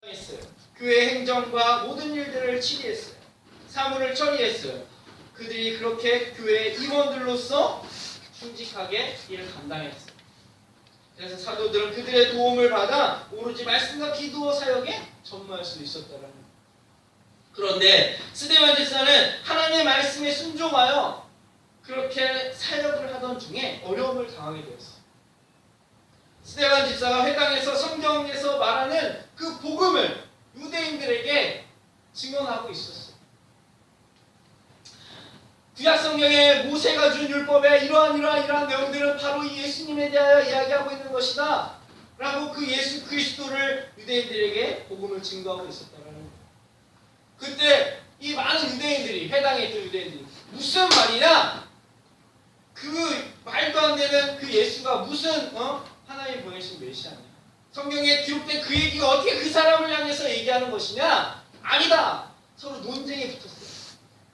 했어요. 교회 행정과 모든 일들을 치리했어요. 사물을 처리했어요. 그들이 그렇게 교회 임원들로서 충직하게 일을 감당했어요. 그래서 사도들은 그들의 도움을 받아 오로지 말씀과 기도 사역에 전무할 수 있었다는 거예요. 그런데 스데반 집사는 하나님의 말씀에 순종하여 그렇게 사역을 하던 중에 어려움을 당하게 되었어요. 스데반 집사가 회당에서 성경에서 말하는 그 복음을 유대인들에게 증언하고 있었어요. 구약 성경에 모세가 준 율법에 이러한 내용들은 바로 이 예수님에 대하여 이야기하고 있는 것이다 라고 그 예수 그리스도를 유대인들에게 복음을 증거하고 있었다는 거예요. 그때 이 많은 유대인들이, 회당에 있던 유대인들이 무슨 말이냐, 그 말도 안 되는 그 예수가 무슨 하나님 보내신 메시아냐, 성경에 기록된 그 얘기가 어떻게 그 사람을 향해서 얘기하는 것이냐, 아니다. 서로 논쟁에 붙었어요.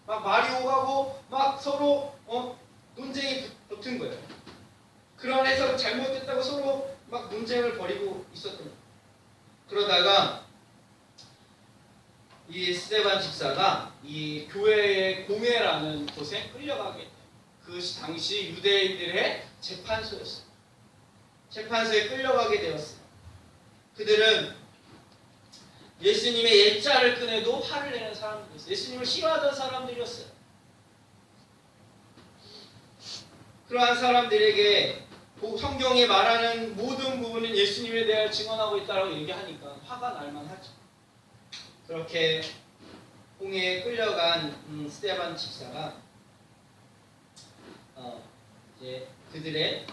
막 말이 오가고 막 서로 논쟁이 붙은 거예요. 그런 해석은 잘못됐다고 서로 막 논쟁을 벌이고 있었던 거예요. 그러다가 이 스데반 집사가 이 교회의 공회라는 곳에 끌려가게 돼요. 그 당시 유대인들의 재판소였어요. 재판소에 끌려가게 되었어요. 그들은 예수님의 옛자를 꺼내도 화를 내는 사람들이었어요. 예수님을 싫어하던 사람들이었어요. 그러한 사람들에게 성경에 말하는 모든 부분은 예수님에 대해 증언하고 있다고 얘기하니까 화가 날만하죠. 그렇게 홍해에 끌려간 스데반 집사가 이제 그들의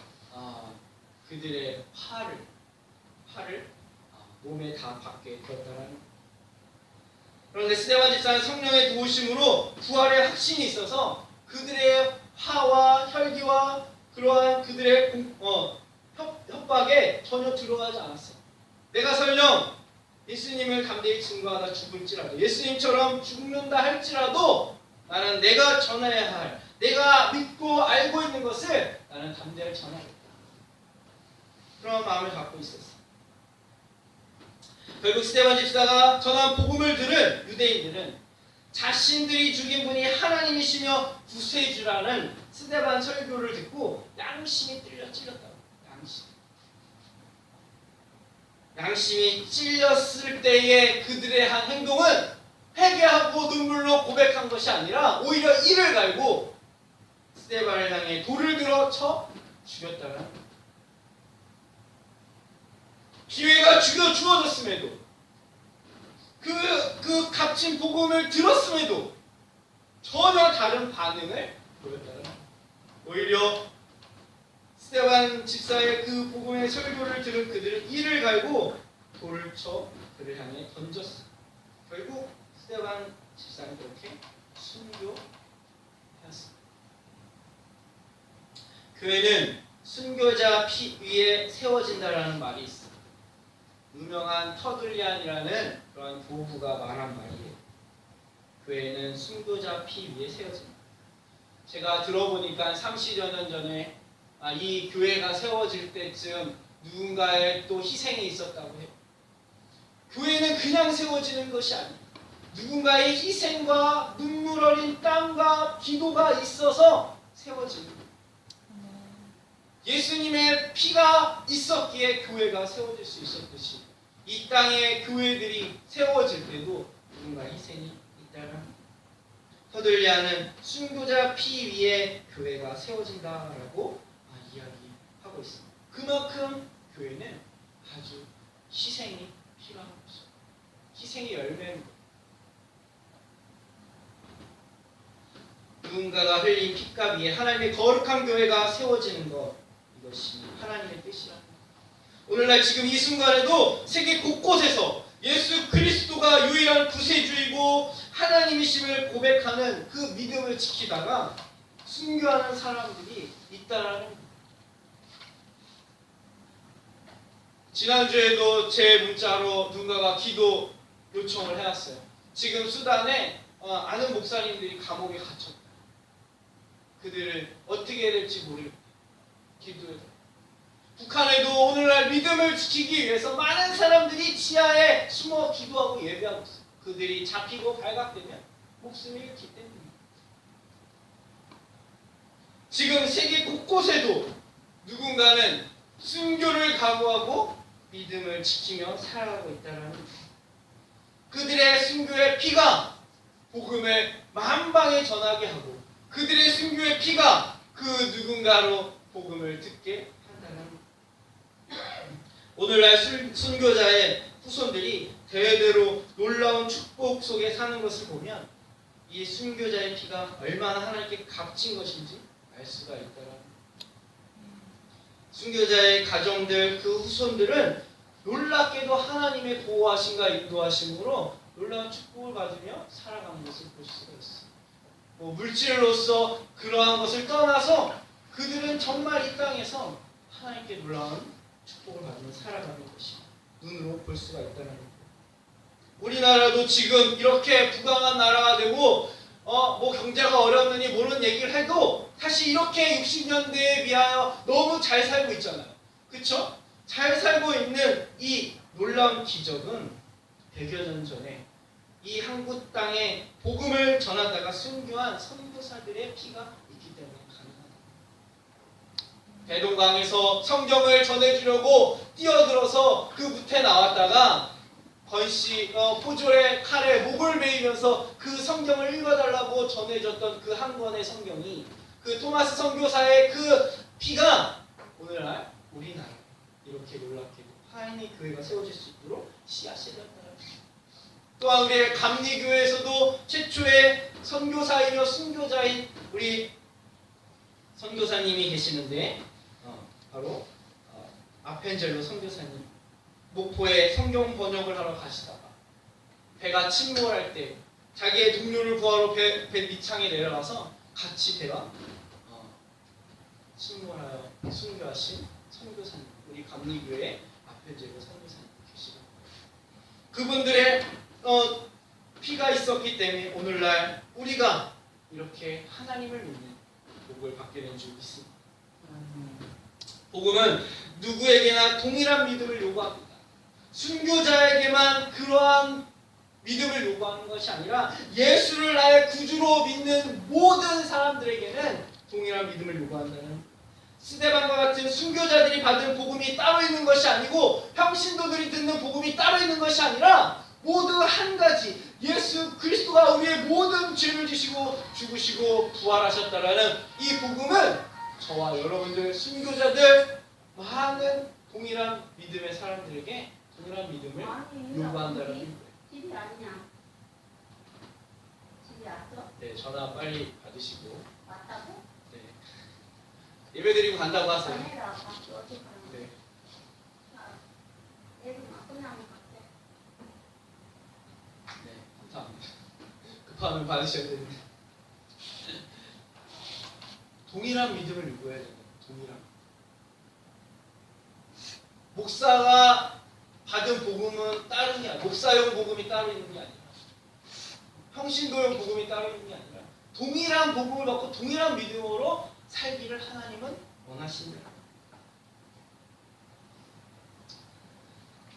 화를 몸에 다 받게 되었다는 거예요. 그런데 스데반 집사는 성령의 도우심으로 부활의 확신이 있어서 그들의 화와 혈기와 그러한 그들의 협박에 전혀 들어가지 않았어요. 내가 설령 예수님을 담대히 증거하다 죽을지라도, 예수님처럼 죽는다 할지라도 나는 내가 전해야 할, 내가 믿고 알고 있는 것을 나는 담대히 전하겠다. 그런 마음을 갖고 있었어요. 결국 스데반 집사가 전한 복음을 들은 유대인들은 자신들이 죽인 분이 하나님이시며 구세주라는 스데반 설교를 듣고 양심이 찔렸다고. 양심이 찔렸을 때의 그들의 한 행동은 회개하고 눈물로 고백한 것이 아니라 오히려 이를 갈고 스데반을 향해 돌을 들어 쳐 죽였다는, 기회가 주어졌음에도 그 값진 복음을 들었음에도 전혀 다른 반응을 보였다는, 오히려 스데반 집사의 그 복음의 설교를 들은 그들은 이를 갈고 돌을 쳐 그를 향해 던졌어. 결국 스데반 집사는 그렇게 순교하였습니다. 교회는 순교자 피 위에 세워진다라는 말이 있습니다. 유명한 터들리안이라는 그런 교부가 말한 말이에요. 교회는 순교자 피 위에 세워진다. 제가 들어보니까 30여 년 전에 이 교회가 세워질 때쯤 누군가의 또 희생이 있었다고 해요. 교회는 그냥 세워지는 것이 아니에요. 누군가의 희생과 눈물 어린 땀과 기도가 있어서 세워지는 거예요. 예수님의 피가 있었기에 교회가 세워질 수 있었듯이 이 땅의 교회들이 세워질 때도 누군가 희생이 있다는 거예요. 터들리안은 순교자 피 위에 교회가 세워진다라고 이야기하고 있습니다. 그만큼 교회는 아주 희생이 필요한 것이죠. 희생의 열매는 누군가가 흘린 핏값 위에 하나님의 거룩한 교회가 세워지는 것, 이것이 하나님의 뜻이랍니다. 오늘날 지금 이 순간에도 세계 곳곳에서 예수 그리스도가 유일한 구세주이고 하나님이심을 고백하는 그 믿음을 지키다가 순교하는 사람들이 있다라는 거예요. 지난주에도 제 문자로 누군가가 기도 요청을 해왔어요. 지금 수단에 아는 목사님들이 감옥에 갇혔다. 그들을 어떻게 해야 될지 모르겠다. 기도해서. 북한에도 오늘날 믿음을 지키기 위해서 많은 사람들이 지하에 숨어 기도하고 예배하고 있어요. 그들이 잡히고 발각되면 목숨을 잃기 때문입니다. 지금 세계 곳곳에도 누군가는 순교를 각오하고 믿음을 지키며 살아가고 있다는 거예요. 그들의 순교의 피가 복음을 만방에 전하게 하고 그들의 순교의 피가 그 누군가로 복음을 듣게 한다는 거예요. 오늘날 순교자의 후손들이 대대로 놀라운 축복 속에 사는 것을 보면 이 순교자의 피가 얼마나 하나님께 값진 것인지 알 수가 있다는 거예요. 순교자의 가정들, 그 후손들은 놀랍게도 하나님의 보호하심과 인도하심으로 놀라운 축복을 받으며 살아가는 것을 볼 수가 있어요. 물질로서 그러한 것을 떠나서 그들은 정말 이 땅에서 하나님께 놀라운 축복을 받으며 살아가는 것이 눈으로 볼 수가 있다는 거예요. 우리나라도 지금 이렇게 부강한 나라가 되고 경제가 어려우니 모르는 얘기를 해도 사실 이렇게 60년대에 비하여 너무 잘 살고 있잖아요. 그렇죠? 잘 살고 있는 이 놀라운 기적은 100여 년 전에 이 한국 땅에 복음을 전하다가 순교한 선교사들의 피가 있기 때문에 가능하다. 대동강에서 성경을 전해주려고 뛰어들어서 그 무태 나왔다가 건씨 포졸의 칼에 목을 베이면서 그 성경을 읽어달라고 전해줬던 그 한 권의 성경이 그 토마스 선교사의 그 피가 오늘날 우리나라에 이렇게 놀랍게도 하나님의 교회가 세워질 수 있도록 씨앗이 되었다는 것입니다. 또한 우리의 감리교회에서도 최초의 선교사이며 순교자인 우리 선교사님이 계시는데 바로 아펜젤로 선교사님 목포에 성경 번역을 하러 가시다가 배가 침몰할 때 자기의 동료를 구하러 배 밑창에 내려가서 같이 배가 침몰하여 순교하신 선교사님, 우리 감리교회 아펜젤로 선교사님 계시고 그분들의 피가 있었기 때문에 오늘날 우리가 이렇게 하나님을 믿는 복을 받게 된 줄 믿습니다. 복음은 누구에게나 동일한 믿음을 요구합니다. 순교자에게만 그러한 믿음을 요구하는 것이 아니라 예수를 나의 구주로 믿는 모든 사람들에게는 동일한 믿음을 요구한다는 스데반과 같은 순교자들이 받은 복음이 따로 있는 것이 아니고 평신도들이 듣는 복음이 따로 있는 것이 아니라 모두 한 가지 예수 그리스도가 우리의 모든 죄를 지시고 죽으시고 부활하셨다라는 이 복음은 저와 여러분들 순교자들 많은 동일한 믿음의 사람들에게 동일한 믿음을 요구한다는 거예요. 집이 아니냐? 집이 왔어? 네, 전화 빨리 받으시고. 왔다고? 네. 예배드리고 간다고 하세요. 전해라. 어디 가는 네. 애들 막 끝나면 갈게. 네, 감사합니다. 급하면 받으셔야 됩니다. 동일한 믿음을 요구해야 됩니다. 동일한. 목사가 받은 복음은 다른 게 아니라 목사용 복음이 따로 있는 게 아니라 평신도용 복음이 따로 있는 게 아니라 동일한 복음을 받고 동일한 믿음으로 살기를 하나님은 원하십니다.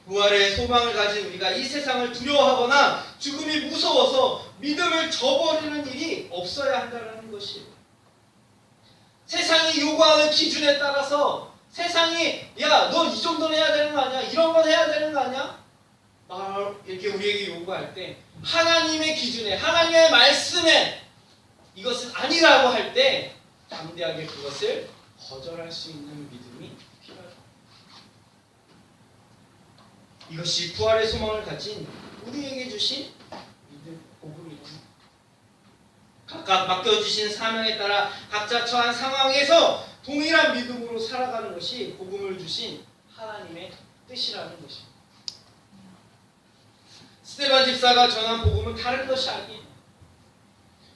부활의 소망을 가진 우리가 이 세상을 두려워하거나 죽음이 무서워서 믿음을 저버리는 일이 없어야 한다는 것이에요. 세상이 요구하는 기준에 따라서 세상이 야, 너 이 정도는 해야 되는 거 아니야? 이런 건 해야 되는 거 아니야? 이렇게 우리에게 요구할 때 하나님의 기준에 하나님의 말씀에 이것은 아니라고 할 때 담대하게 그것을 거절할 수 있는 믿음이 필요하다. 이것이 부활의 소망을 가진 우리에게 주신 믿음, 복음이다. 각각 맡겨주신 사명에 따라 각자 처한 상황에서 동일한 믿음으로 살아가는 것이 복음을 주신 하나님의 뜻이라는 것입니다. 스데반 집사가 전한 복음은 다른 것이 아니에요.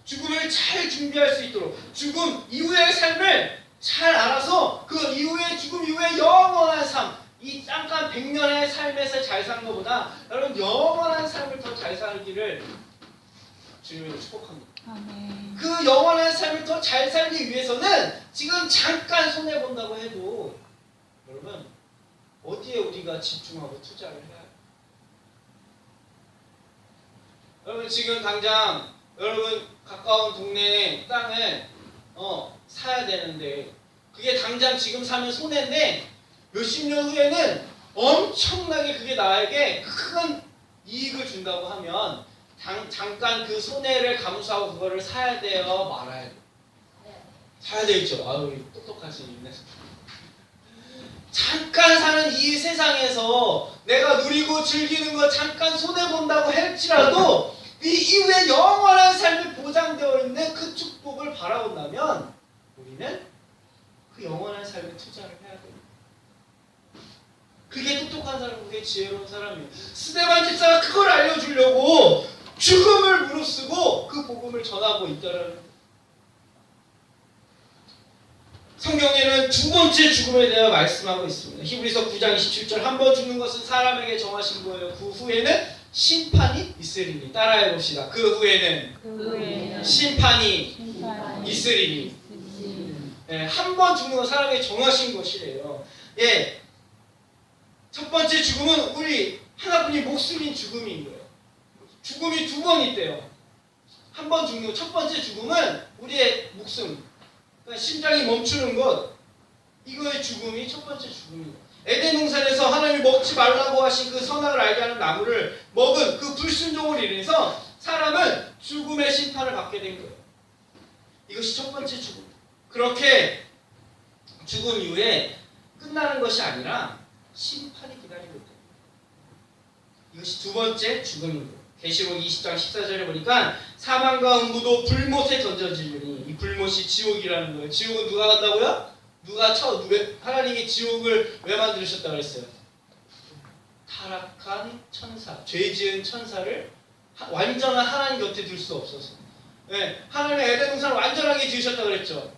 죽음을 잘 준비할 수 있도록 죽음 이후의 삶을 잘 알아서 그 이후의 죽음 이후의 영원한 삶, 이 잠깐 100년의 삶에서 잘 사는 것보다 여러분 영원한 삶을 더 잘 살기를 주님으로 축복합니다. 아멘. 그 영원한 삶을 더 잘 살기 위해서는 지금 잠깐 손해본다고 해도 여러분 어디에 우리가 집중하고 투자를 해야 해요? 여러분 지금 당장 여러분 가까운 동네에 땅을 사야 되는데 그게 당장 지금 사면 손해인데 몇십 년 후에는 엄청나게 그게 나에게 큰 이익을 준다고 하면 잠깐 그 손해를 감수하고 그거를 사야 돼요? 말아야 돼요? 사야 되겠죠. 아유 똑똑하시네. 잠깐 사는 이 세상에서 내가 누리고 즐기는 거 잠깐 손해본다고 할지라도 이 이후에 영원한 삶이 보장되어 있는 그 축복을 바라본다면 우리는 그 영원한 삶에 투자를 해야 됩니다. 그게 똑똑한 사람, 그게 지혜로운 사람이에요. 스데반 집사가 그걸 알려주려고 죽음을 무릅쓰고 그 복음을 전하고 있다라는 거예요. 성경에는 두 번째 죽음에 대해 말씀하고 있습니다. 히브리서 9장 27절 한 번 죽는 것은 사람에게 정하신 거예요. 그 후에는 심판이 있으리니. 따라해 봅시다. 그 후에는 심판이 있으리니. 예, 한 번 죽는 건 사람에게 정하신 것이래요. 예, 첫 번째 죽음은 우리 하나뿐인 목숨인 죽음인 거예요. 죽음이 두 번 있대요. 한 번 죽는 것. 첫 번째 죽음은 우리의 목숨. 그러니까 심장이 멈추는 것, 이거의 죽음이 첫 번째 죽음이에요. 에덴 동산에서 하나님이 먹지 말라고 하신 그 선악을 알게 하는 나무를 먹은 그 불순종을 인해서 사람은 죽음의 심판을 받게 된 거예요. 이것이 첫 번째 죽음. 그렇게 죽음 이후에 끝나는 것이 아니라 심판이 기다리고 있다. 이것이 두 번째 죽음입니다. 계시록 20장 14절에 보니까 사망과 음부도 불못에 던져지리니, 이 불못이 지옥이라는 거예요. 지옥은 누가 간다고요? 하나님이 지옥을 왜 만드셨다고 그랬어요? 타락한 천사, 죄 지은 천사를 완전한 하나님 곁에 둘 수 없어서. 네, 하나님의 에덴 동산을 완전하게 지으셨다고 그랬죠.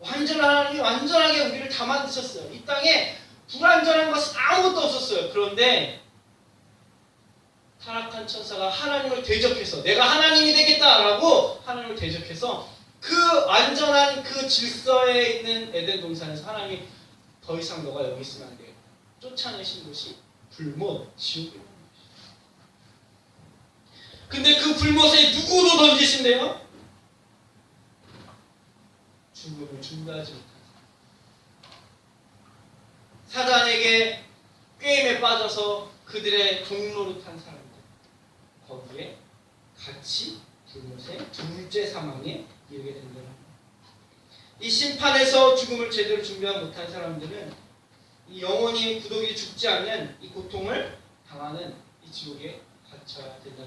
하나님이 완전하게 우리를 다 만드셨어요. 이 땅에 불완전한 것은 아무것도 없었어요. 그런데 타락한 천사가 하나님을 대적해서 내가 하나님이 되겠다라고 하나님을 대적해서 그 완전한 그 질서에 있는 에덴 동산에서 하나님이 더 이상 너가 여기 있으면 안 돼. 쫓아내신 곳이 불못, 지옥이라는 것이죠. 근데 그 불못에 누구도 던지신대요? 죽음을 준비하지 못한 사람. 사단에게 게임에 빠져서 그들의 종노릇한 사람들. 거기에 같이 불못의 둘째 사망에 이르게 된다. 이 심판에서 죽음을 제대로 준비하지 못한 사람들은 이 영원히 부득이 죽지 않는 이 고통을 당하는 이 지옥에 갇혀야 된다.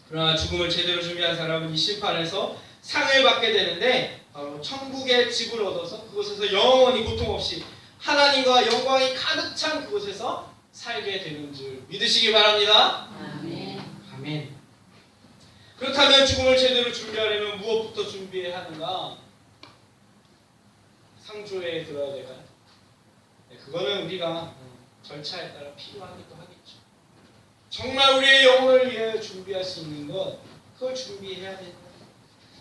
그러나 죽음을 제대로 준비한 사람은 이 심판에서 상을 받게 되는데 바로 천국의 집을 얻어서 그곳에서 영원히 고통 없이 하나님과 영광이 가득 찬 그곳에서 살게 되는 줄 믿으시기 바랍니다. 아멘. 아멘. 그렇다면 죽음을 제대로 준비하려면 무엇부터 준비해야 하는가? 상조에 들어야 될까요? 네, 그거는 우리가 절차에 따라 필요하기도 하겠죠. 정말 우리의 영혼을 위해 준비할 수 있는 것, 그걸 준비해야 됩니다.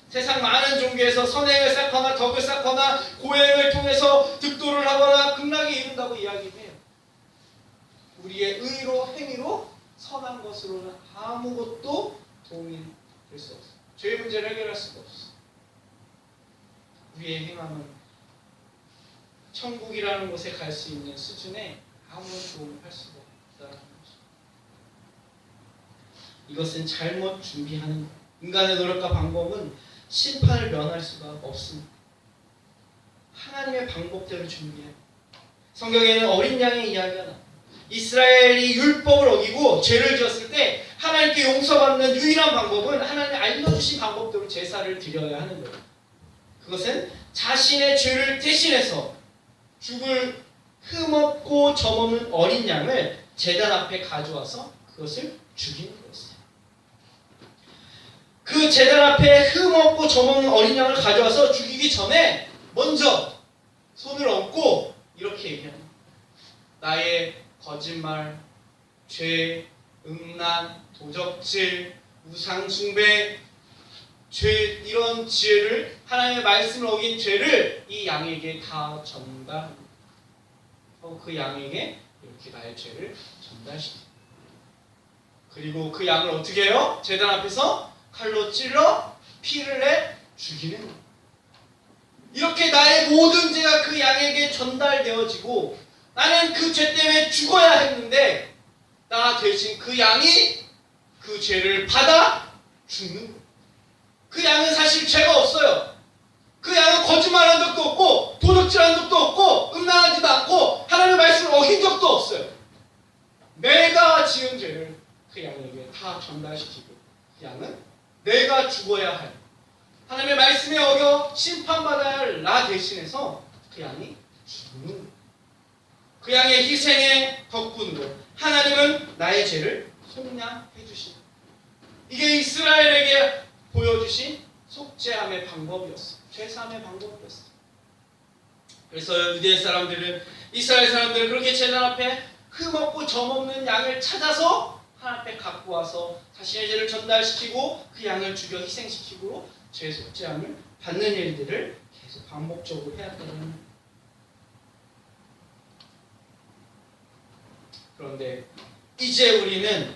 세상 많은 종교에서 선행을 쌓거나 덕을 쌓거나 고행을 통해서 득도를 하거나 극락에 이른다고 이야기해요. 우리의 의로 행위로 선한 것으로는 아무것도 도움이 될 수 없어요. 죄의 문제를 해결할 수가 없어요. 우리의 행함은 천국이라는 곳에 갈 수 있는 수준에 아무런 도움을 할 수가 없다는 거죠. 이것은 잘못 준비하는 거예요. 인간의 노력과 방법은 심판을 면할 수가 없습니다. 하나님의 방법대로 준비해요. 성경에는 어린 양의 이야기가 나와요. 이스라엘이 율법을 어기고 죄를 지었을 때 하나님께 용서받는 유일한 방법은 하나님이 알려주신 방법대로 제사를 드려야 하는 거예요. 그것은 자신의 죄를 대신해서 죽을 흠없고 점없는 어린 양을 제단 앞에 가져와서 그것을 죽이는 거였어요. 그 제단 앞에 흠없고 점없는 어린 양을 가져와서 죽이기 전에 먼저 손을 얹고 이렇게 얘기합니다. 나의 거짓말, 죄, 음란, 도적질, 우상숭배, 죄, 이런 죄를 하나님의 말씀을 어긴 죄를 이 양에게 다 전달합니다. 하고 그 양에게 이렇게 나의 죄를 전달시킵니다. 그리고 그 양을 어떻게 해요? 제단 앞에서 칼로 찔러 피를 내 죽이는 거예요. 이렇게 나의 모든 죄가 그 양에게 전달되어지고 나는 그 죄 때문에 죽어야 했는데 나 대신 그 양이 그 죄를 받아 죽는 거예요. 그 양은 사실 죄가 없어요. 그 양은 거짓말한 적도 없고 도둑질한 적도 없고 음란하지도 않고 하나님의 말씀을 어긴 적도 없어요. 내가 지은 죄를 그 양에게 다 전달시키고 그 양은 내가 죽어야 할 하나님의 말씀에 어겨 심판받아야 할 나 대신해서 그 양이 죽는 거예요. 그 양의 희생의 덕분으로 하나님은 나의 죄를 속량해 주신다. 이게 이스라엘에게 보여주신 속죄함의 방법이었어요. 죄사함의 방법이었어요. 그래서 유대 사람들은 이스라엘 사람들은 그렇게 제단 앞에 흠없고 점없는 양을 찾아서 하나님 앞에 갖고 와서 자신의 죄를 전달시키고 그 양을 죽여 희생시키고 죄 속죄함을 받는 일들을 계속 반복적으로 해왔다는 거예요. 그런데 이제 우리는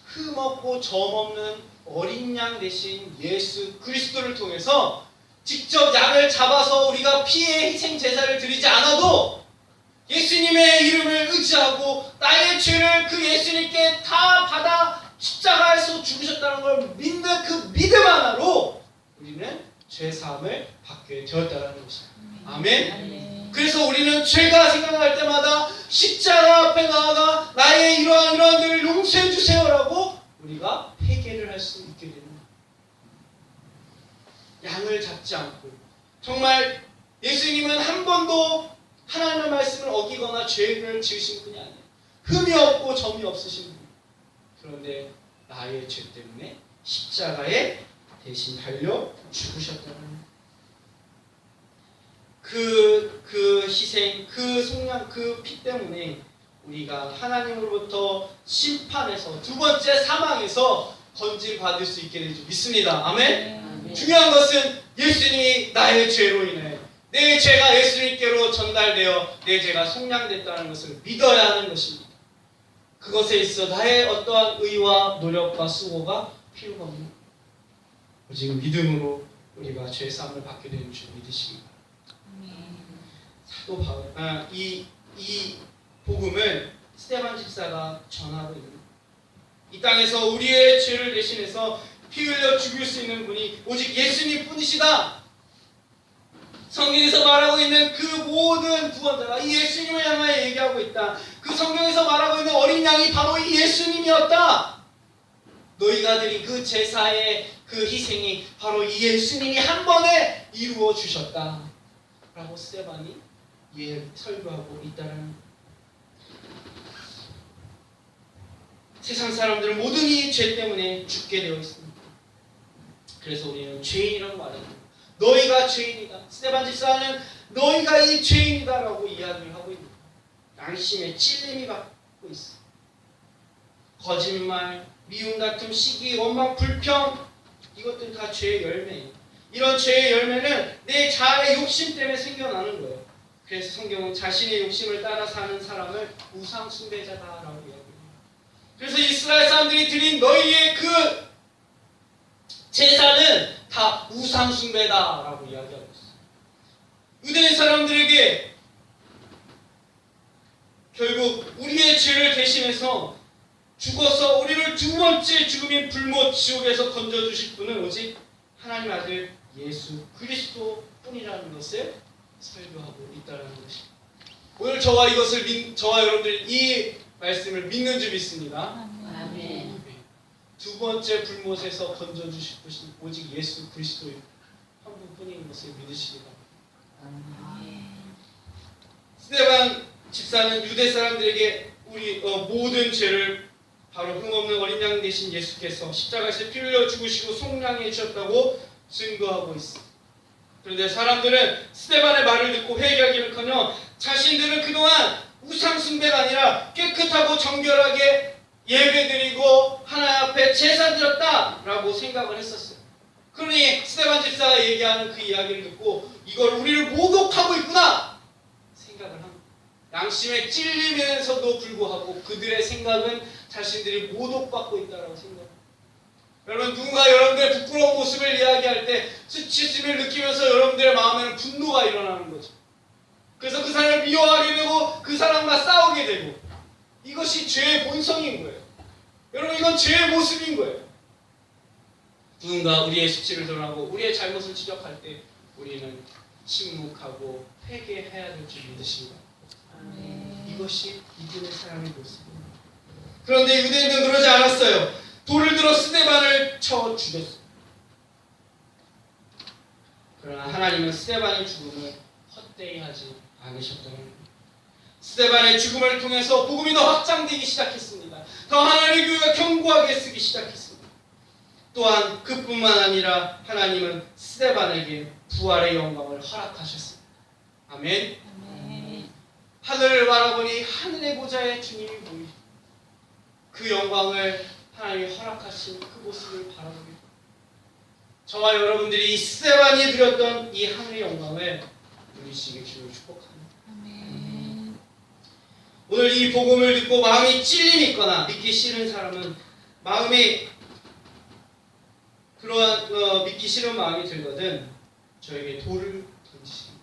흠없고 점없는 어린 양 대신 예수 그리스도를 통해서 직접 양을 잡아서 우리가 피의 희생 제사를 드리지 않아도 예수님의 이름을 의지하고 나의 죄를 그 예수님께 다 받아 십자가에서 죽으셨다는 걸 믿는 그 믿음 하나로 우리는 죄사함을 받게 되었다는 것입니다. 아멘. 그래서 우리는 죄가 생각날 때마다 십자가 앞에 나아가 나의 이러한 일을 용서해 주세요라고 우리가 회개를 할 수 있게 되는 거예요. 양을 잡지 않고 정말 예수님은 한 번도 하나님의 말씀을 어기거나 죄를 지으신 분이 아니에요. 흠이 없고 점이 없으신 분. 그런데 나의 죄 때문에 십자가에 대신 달려 죽으셨다는 거예요. 그 희생, 그 속량, 그 피 때문에 우리가 하나님으로부터 심판에서 두 번째 사망에서 건질받을 수 있게 되죠. 믿습니다. 아멘? 중요한 것은 예수님이 나의 죄로 인해 내 죄가 예수님께로 전달되어 내 죄가 속량됐다는 것을 믿어야 하는 것입니다. 그것에 있어 나의 어떠한 의와 노력과 수고가 필요가 없는 거예요. 오직 믿음으로 우리가 죄사함을 받게 되는 줄 믿으시기 바랍니다. 사도 바울, 이 복음을 스데반 집사가 전하고 있는 거예요. 이 땅에서 우리의 죄를 대신해서 피 흘려 죽일 수 있는 분이 오직 예수님 뿐이시다. 성경에서 말하고 있는 그 모든 구원자가 이 예수님을 향하여 얘기하고 있다. 그 성경에서 말하고 있는 어린 양이 바로 이 예수님이었다. 너희가 드린 그 제사의 그 희생이 바로 이 예수님이 한 번에 이루어 주셨다. 라고 스데반이 설교하고 있다는 세상 사람들은 모든이 죄 때문에 죽게 되어 있습니다. 그래서 우리는 죄인이라고 말합니다. 너희가 죄인이다. 스데반 집사는 너희가 이 죄인이다라고 이야기를 하고 있는 거예요. 양심에 찔림이 받고 있어. 거짓말, 미움, 다툼, 시기, 원망, 불평 이것들 다 죄의 열매예요. 이런 죄의 열매는 내 자아의 욕심 때문에 생겨나는 거예요. 그래서 성경은 자신의 욕심을 따라 사는 사람을 우상 숭배자다라고 이야기합니다. 그래서 이스라엘 사람들이 드린 너희의 그 제사는 다 우상 숭배다라고 이야기하고 있어요. 유대인 사람들에게 결국 우리의 죄를 대신해서 죽어서 우리를 두 번째 죽음인 불못 지옥에서 건져주실 분은 오직 하나님 아들 예수 그리스도 뿐이라는 것을 설교하고 있다는 것입니다. 오늘 저와 여러분들 이 말씀을 믿는 줄 믿습니다. 아멘. 두 번째 불못에서 건져주실 분이 오직 예수 그리스도의 한 분뿐인 것을 믿으시기 바랍니다. 스데반 집사는 유대 사람들에게 우리 모든 죄를 바로 흠없는 어린 양 대신 예수께서 십자가에서 피 흘려 죽으시고 속량해 주셨다고 증거하고 있습니다. 그런데 사람들은 스데반의 말을 듣고 회개하기는커녕 자신들은 그동안 우상 숭배가 아니라 깨끗하고 정결하게 예배드리고 하나님 앞에 제사 드렸다라고 생각을 했었어요. 그러니 스데반 집사가 얘기하는 그 이야기를 듣고 이걸 우리를 모독하고 있구나 생각을 합니다. 양심에 찔리면서도 불구하고 그들의 생각은 자신들이 모독받고 있다라고 생각합니다. 여러분, 누군가 여러분들의 부끄러운 모습을 이야기할 때 수치심을 느끼면서 여러분들의 마음에는 분노가 일어나는 거죠. 그래서 그 사람을 미워하게 되고 그 사람과 싸우게 되고, 이것이 죄의 본성인 거예요. 여러분, 이건 죄의 모습인 거예요. 누군가 우리의 수치를 드러나고 우리의 잘못을 지적할 때 우리는 침묵하고 회개해야 될 줄 믿으십니다. 이것이 믿음의 사람의 모습입니다. 그런데 유대인들은 그러지 않았어요. 돌을 들어 스데반을 쳐 죽였어요. 그러나 하나님은 스데반의 죽음을 헛되이 하지 않으셨다는 겁니다. 스데반의 죽음을 통해서 복음이 더 확장되기 시작했습니다. 더 하나님의 교회가 견고하게 쓰기 시작했습니다. 또한 그뿐만 아니라 하나님은 스데반에게 부활의 영광을 허락하셨습니다. 아멘. 하늘을 바라보니 하늘의 보좌에 주님이 보이죠. 그 영광을 하나님이 허락하신 그 모습을 바라보게 됩니다. 저와 여러분들이 이 스데반이 누렸던 이 하늘의 영광을 누리시길 주를 축복합니다. 오늘 이 복음을 듣고 마음이 찔림 있거나 믿기 싫은 사람은 마음이 그러한 믿기 싫은 마음이 들거든 저에게 돌을 던지십니다.